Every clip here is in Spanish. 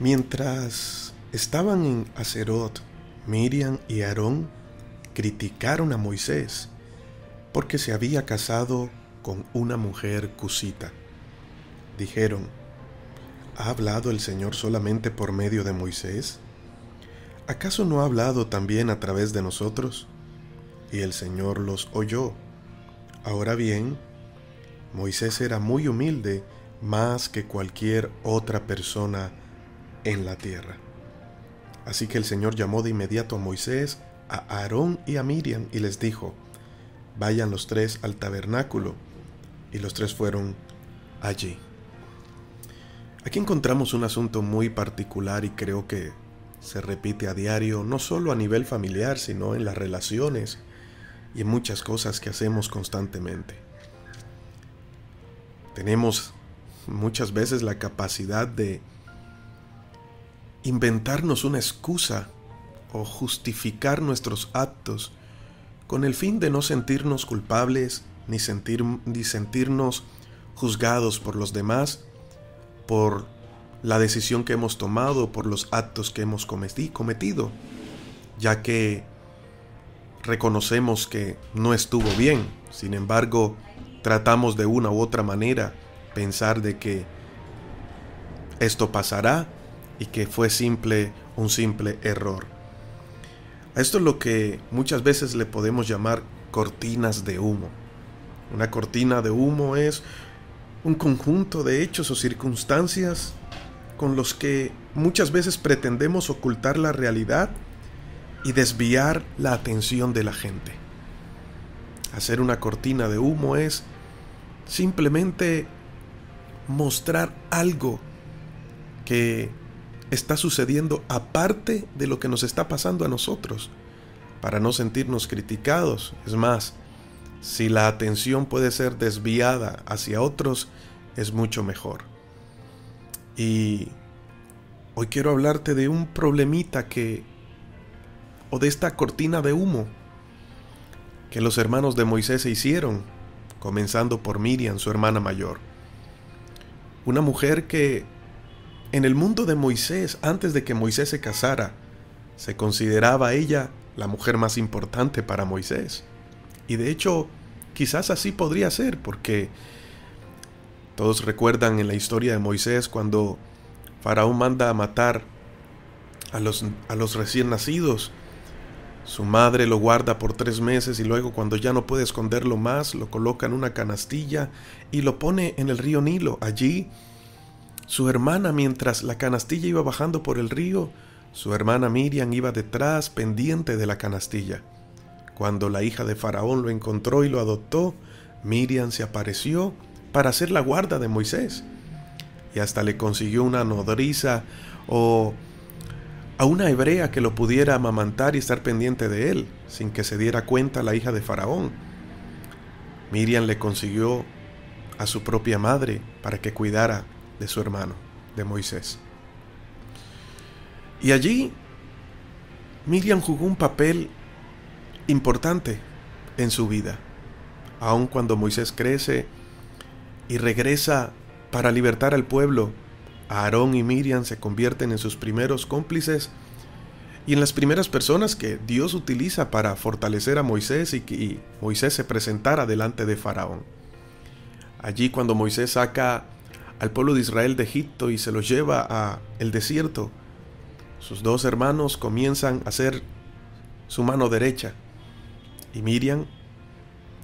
Mientras estaban en Haserot, Miriam y Aarón criticaron a Moisés porque se había casado con una mujer cusita. Dijeron: ¿ha hablado el Señor solamente por medio de Moisés? ¿Acaso no ha hablado también a través de nosotros? Y el Señor los oyó. Ahora bien, Moisés era muy humilde, más que cualquier otra persona en la tierra. Así que el Señor llamó de inmediato a Moisés, a Aarón y a Miriam y les dijo: vayan los tres al tabernáculo. Y los tres fueron allí. Aquí encontramos un asunto muy particular y creo que se repite a diario, no solo a nivel familiar, sino en las relaciones y en muchas cosas que hacemos constantemente. Tenemos muchas veces la capacidad de inventarnos una excusa o justificar nuestros actos con el fin de no sentirnos culpables ni sentirnos juzgados por los demás por la decisión que hemos tomado, por los actos que hemos cometido, ya que reconocemos que no estuvo bien. Sin embargo, tratamos de una u otra manera pensar de que esto pasará y que fue un simple error. A esto es lo que muchas veces le podemos llamar cortinas de humo. Una cortina de humo es un conjunto de hechos o circunstancias con los que muchas veces pretendemos ocultar la realidad y desviar la atención de la gente. Hacer una cortina de humo es simplemente mostrar algo que está sucediendo aparte de lo que nos está pasando a nosotros, para no sentirnos criticados. Es más, si la atención puede ser desviada hacia otros, es mucho mejor. Y hoy quiero hablarte de un problemita o de esta cortina de humo que los hermanos de Moisés se hicieron, comenzando por Miriam, su hermana mayor. Una mujer que en el mundo de Moisés, antes de que Moisés se casara, se consideraba ella la mujer más importante para Moisés. Y de hecho, quizás así podría ser, porque todos recuerdan en la historia de Moisés cuando Faraón manda a matar a los recién nacidos. Su madre lo guarda por 3 meses y luego, cuando ya no puede esconderlo más, lo coloca en una canastilla y lo pone en el río Nilo. Allí, su hermana, mientras la canastilla iba bajando por el río, su hermana Miriam iba detrás, pendiente de la canastilla. Cuando la hija de Faraón lo encontró y lo adoptó, Miriam se apareció para hacer la guarda de Moisés. Y hasta le consiguió una nodriza o a una hebrea que lo pudiera amamantar y estar pendiente de él, sin que se diera cuenta la hija de Faraón. Miriam le consiguió a su propia madre para que cuidara de su hermano, de Moisés. Y allí Miriam jugó un papel importante en su vida. Aun cuando Moisés crece y regresa para libertar al pueblo, Aarón y Miriam se convierten en sus primeros cómplices y en las primeras personas que Dios utiliza para fortalecer a Moisés y que Moisés se presentara delante de Faraón. Allí, cuando Moisés saca al pueblo de Israel de Egipto y se los lleva a el desierto, sus 2 hermanos comienzan a ser su mano derecha, y Miriam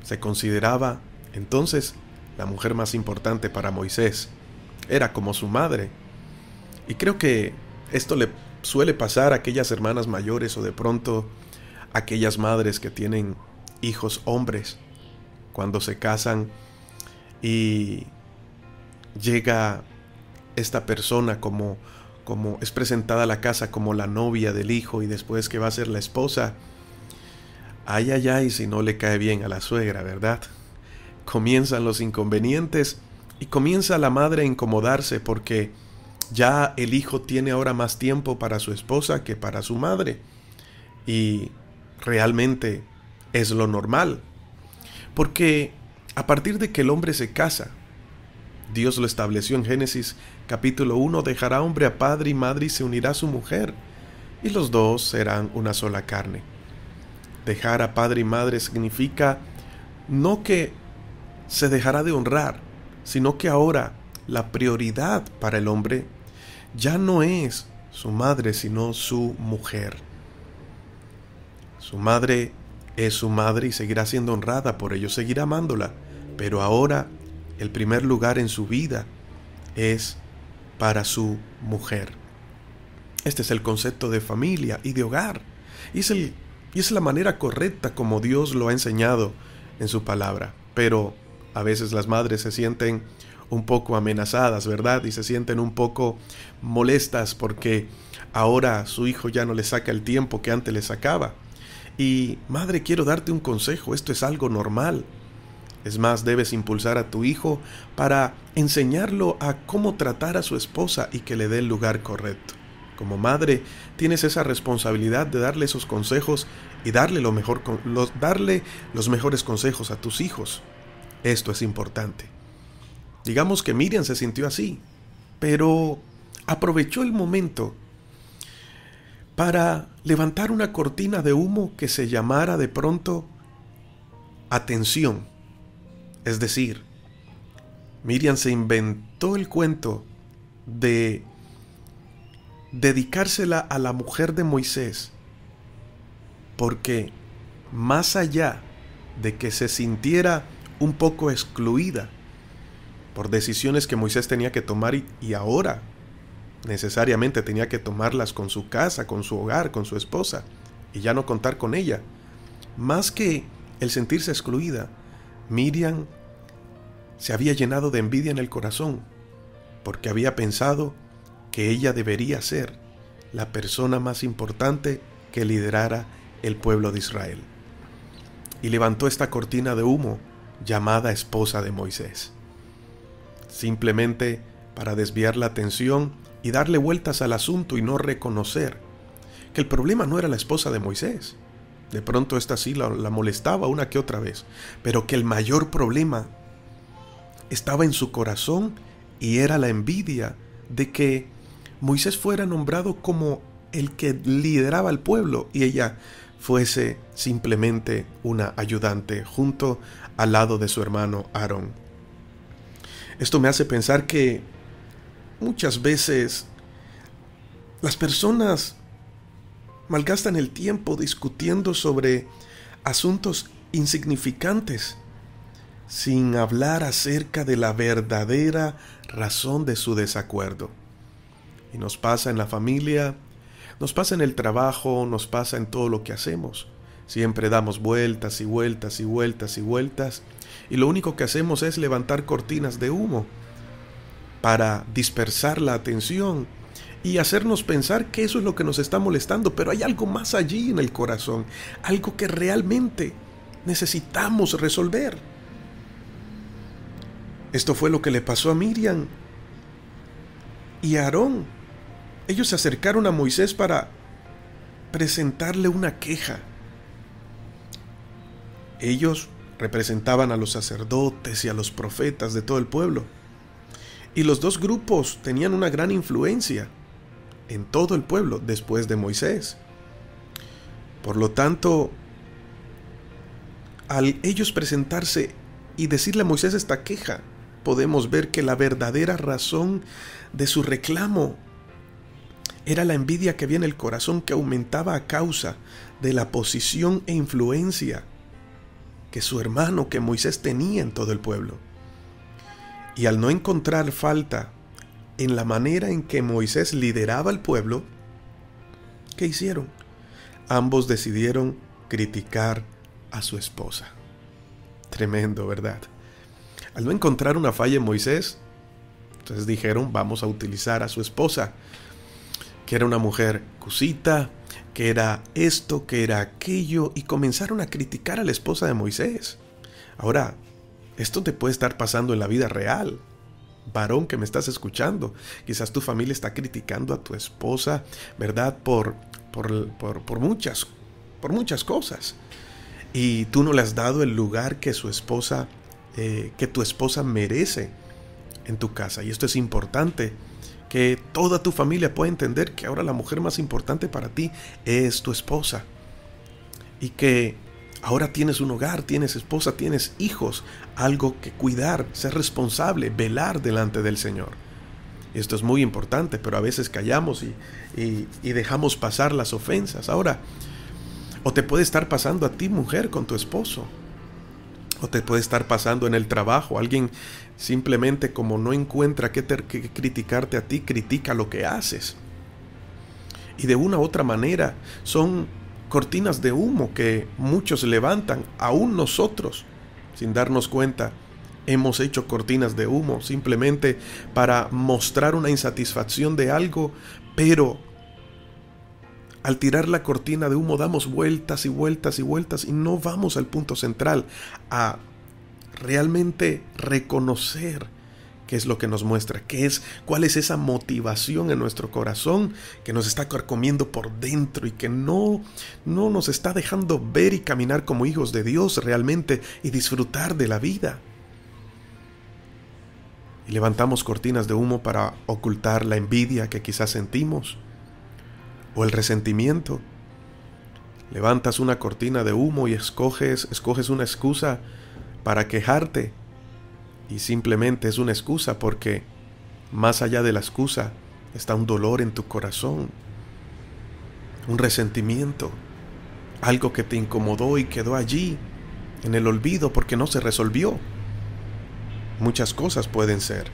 se consideraba entonces la mujer más importante para Moisés. Era como su madre. Y creo que esto le suele pasar a aquellas hermanas mayores o de pronto a aquellas madres que tienen hijos hombres cuando se casan y llega esta persona como es presentada a la casa como la novia del hijo y después que va a ser la esposa. Ay, ay, ay, si no le cae bien a la suegra, ¿verdad? Comienzan los inconvenientes y comienza la madre a incomodarse porque ya el hijo tiene ahora más tiempo para su esposa que para su madre. Y realmente es lo normal. Porque a partir de que el hombre se casa, Dios lo estableció en Génesis capítulo 1, dejará hombre a padre y madre y se unirá a su mujer, y los dos serán una sola carne. Dejar a padre y madre significa no que se dejará de honrar, sino que ahora la prioridad para el hombre ya no es su madre, sino su mujer. Su madre es su madre y seguirá siendo honrada por ello, seguirá amándola, pero ahora el primer lugar en su vida es para su mujer. Este es el concepto de familia y de hogar, y es la manera correcta como Dios lo ha enseñado en su palabra. Pero a veces las madres se sienten un poco amenazadas, ¿verdad? Y se sienten un poco molestas porque ahora su hijo ya no le saca el tiempo que antes le sacaba. Y madre, quiero darte un consejo, esto es algo normal. Es más, debes impulsar a tu hijo para enseñarlo a cómo tratar a su esposa y que le dé el lugar correcto. Como madre, tienes esa responsabilidad de darle esos consejos y darle los mejores consejos a tus hijos. Esto es importante. Digamos que Miriam se sintió así, pero aprovechó el momento para levantar una cortina de humo que se llamara de pronto atención. Es decir, Miriam se inventó el cuento de dedicársela a la mujer de Moisés, porque más allá de que se sintiera un poco excluida por decisiones que Moisés tenía que tomar y ahora necesariamente tenía que tomarlas con su casa, con su hogar, con su esposa, y ya no contar con ella, más que el sentirse excluida, Miriam se había llenado de envidia en el corazón, porque había pensado que ella debería ser la persona más importante que liderara el pueblo de Israel. Y levantó esta cortina de humo llamada esposa de Moisés, simplemente para desviar la atención y darle vueltas al asunto y no reconocer que el problema no era la esposa de Moisés. De pronto esta sí la molestaba una que otra vez, pero que el mayor problema estaba en su corazón y era la envidia de que Moisés fuera nombrado como el que lideraba al pueblo y ella fuese simplemente una ayudante junto al lado de su hermano Aarón. Esto me hace pensar que muchas veces las personas malgastan el tiempo discutiendo sobre asuntos insignificantes sin hablar acerca de la verdadera razón de su desacuerdo. Y nos pasa en la familia, nos pasa en el trabajo, nos pasa en todo lo que hacemos. Siempre damos vueltas y vueltas y vueltas y vueltas, y lo único que hacemos es levantar cortinas de humo para dispersar la atención y hacernos pensar que eso es lo que nos está molestando, pero hay algo más allí en el corazón, algo que realmente necesitamos resolver. Esto fue lo que le pasó a Miriam y a Aarón. Ellos se acercaron a Moisés para presentarle una queja. Ellos representaban a los sacerdotes y a los profetas de todo el pueblo. Y los dos grupos tenían una gran influencia en todo el pueblo después de Moisés. Por lo tanto, al ellos presentarse y decirle a Moisés esta queja, podemos ver que la verdadera razón de su reclamo era la envidia que había en el corazón, que aumentaba a causa de la posición e influencia que su hermano, que Moisés, tenía en todo el pueblo. Y al no encontrar falta en la manera en que Moisés lideraba al pueblo, ¿qué hicieron? Ambos decidieron criticar a su esposa. Tremendo, ¿verdad? Al no encontrar una falla en Moisés, entonces dijeron, vamos a utilizar a su esposa, que era una mujer cusita, que era esto, que era aquello, y comenzaron a criticar a la esposa de Moisés. Ahora, esto te puede estar pasando en la vida real. Varón que me estás escuchando, quizás tu familia está criticando a tu esposa, ¿verdad? Por muchas cosas. Y tú no le has dado el lugar que tu esposa merece en tu casa. Y esto es importante que toda tu familia pueda entender que ahora la mujer más importante para ti es tu esposa. Y que ahora tienes un hogar, tienes esposa, tienes hijos, algo que cuidar, ser responsable, velar delante del Señor. Esto es muy importante, pero a veces callamos y dejamos pasar las ofensas. Ahora, o te puede estar pasando a ti, mujer, con tu esposo. O te puede estar pasando en el trabajo. Alguien simplemente, como no encuentra qué criticarte a ti, critica lo que haces. Y de una u otra manera son cortinas de humo que muchos levantan. Aún nosotros, sin darnos cuenta, hemos hecho cortinas de humo simplemente para mostrar una insatisfacción de algo, pero al tirar la cortina de humo damos vueltas y vueltas y vueltas y no vamos al punto central, a realmente reconocer qué es lo que nos muestra, cuál es esa motivación en nuestro corazón que nos está carcomiendo por dentro y que no nos está dejando ver y caminar como hijos de Dios realmente y disfrutar de la vida. Y levantamos cortinas de humo para ocultar la envidia que quizás sentimos, o el resentimiento. Levantas una cortina de humo y escoges una excusa para quejarte, y simplemente es una excusa porque más allá de la excusa está un dolor en tu corazón, un resentimiento, algo que te incomodó y quedó allí en el olvido porque no se resolvió. Muchas cosas pueden ser.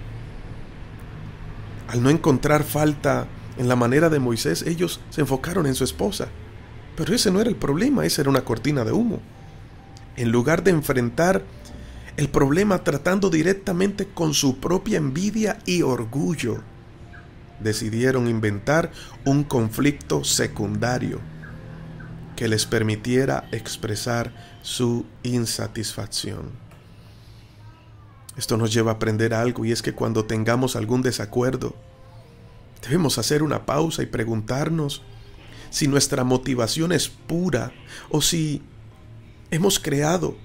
Al no encontrar falta en la manera de Moisés, ellos se enfocaron en su esposa. Pero ese no era el problema, esa era una cortina de humo. En lugar de enfrentar el problema tratando directamente con su propia envidia y orgullo, decidieron inventar un conflicto secundario que les permitiera expresar su insatisfacción. Esto nos lleva a aprender algo, y es que cuando tengamos algún desacuerdo, debemos hacer una pausa y preguntarnos si nuestra motivación es pura o si hemos creado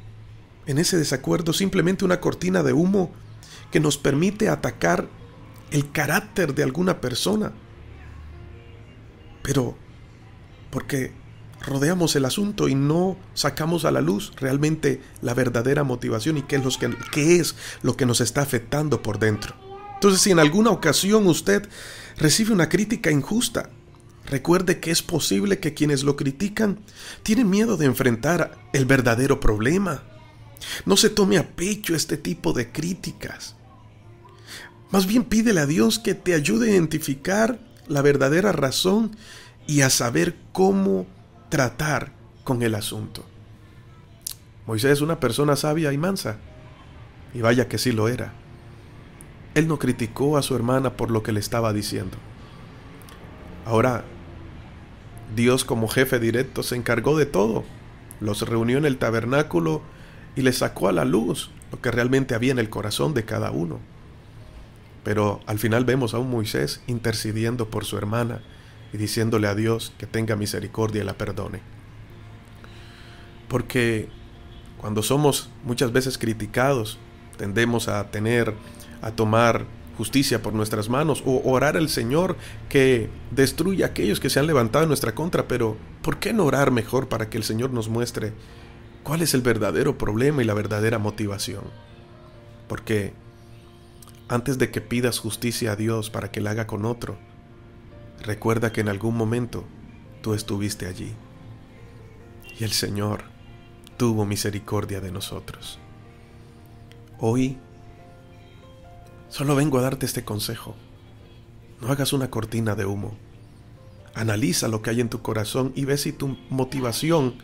en ese desacuerdo simplemente una cortina de humo que nos permite atacar el carácter de alguna persona. Pero porque rodeamos el asunto y no sacamos a la luz realmente la verdadera motivación y qué es lo que nos está afectando por dentro. Entonces, si en alguna ocasión usted recibe una crítica injusta, recuerde que es posible que quienes lo critican tienen miedo de enfrentar el verdadero problema. No se tome a pecho este tipo de críticas. Más bien pídele a Dios que te ayude a identificar la verdadera razón y a saber cómo tratar con el asunto. Moisés es una persona sabia y mansa, y vaya que sí lo era. Él no criticó a su hermana por lo que le estaba diciendo. Ahora, Dios como jefe directo se encargó de todo. Los reunió en el tabernáculo y les sacó a la luz lo que realmente había en el corazón de cada uno. Pero al final vemos a un Moisés intercediendo por su hermana y diciéndole a Dios que tenga misericordia y la perdone. Porque cuando somos muchas veces criticados, tendemos a tomar justicia por nuestras manos o orar al Señor que destruya a aquellos que se han levantado en nuestra contra. Pero ¿por qué no orar mejor para que el Señor nos muestre cuál es el verdadero problema y la verdadera motivación? Porque antes de que pidas justicia a Dios para que la haga con otro, recuerda que en algún momento tú estuviste allí y el Señor tuvo misericordia de nosotros. Hoy solo vengo a darte este consejo. No hagas una cortina de humo. Analiza lo que hay en tu corazón y ve si tu motivación,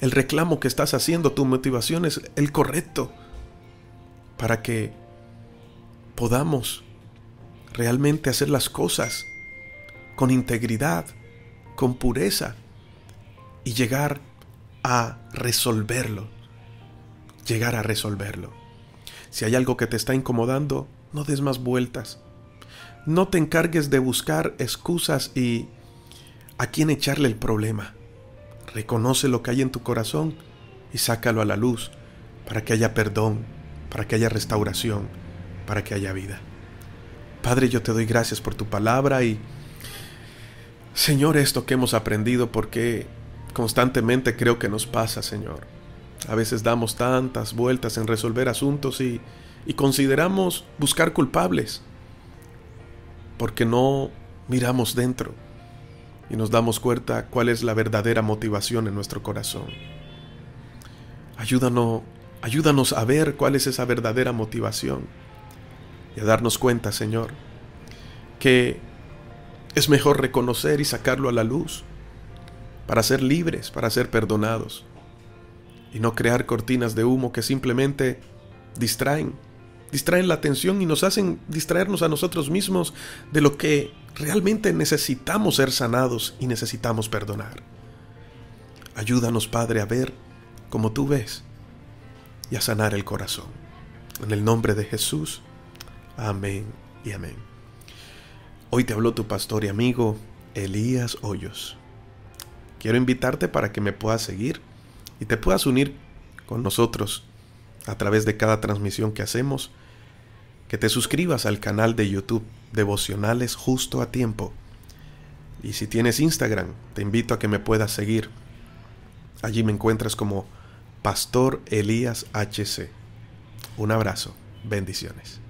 el reclamo que estás haciendo, tu motivación es el correcto, para que podamos realmente hacer las cosas con integridad, con pureza y llegar a resolverlo. Si hay algo que te está incomodando, no des más vueltas. No te encargues de buscar excusas y a quién echarle el problema. Reconoce lo que hay en tu corazón y sácalo a la luz para que haya perdón, para que haya restauración, para que haya vida. Padre, yo te doy gracias por tu palabra y, Señor, esto que hemos aprendido, porque constantemente creo que nos pasa, Señor. A veces damos tantas vueltas en resolver asuntos y consideramos buscar culpables, porque no miramos dentro y nos damos cuenta cuál es la verdadera motivación en nuestro corazón. Ayúdanos a ver cuál es esa verdadera motivación y a darnos cuenta, Señor, que es mejor reconocer y sacarlo a la luz para ser libres, para ser perdonados y no crear cortinas de humo que simplemente distraen la atención y nos hacen distraernos a nosotros mismos de lo que realmente necesitamos ser sanados y necesitamos perdonar. Ayúdanos, Padre, a ver como tú ves y a sanar el corazón. En el nombre de Jesús. Amén y amén. Hoy te habló tu pastor y amigo Elías Hoyos. Quiero invitarte para que me puedas seguir y te puedas unir con nosotros a través de cada transmisión que hacemos, que te suscribas al canal de YouTube Devocionales Justo a Tiempo. Y si tienes Instagram, te invito a que me puedas seguir. Allí me encuentras como Pastor Elías HC. Un abrazo, bendiciones.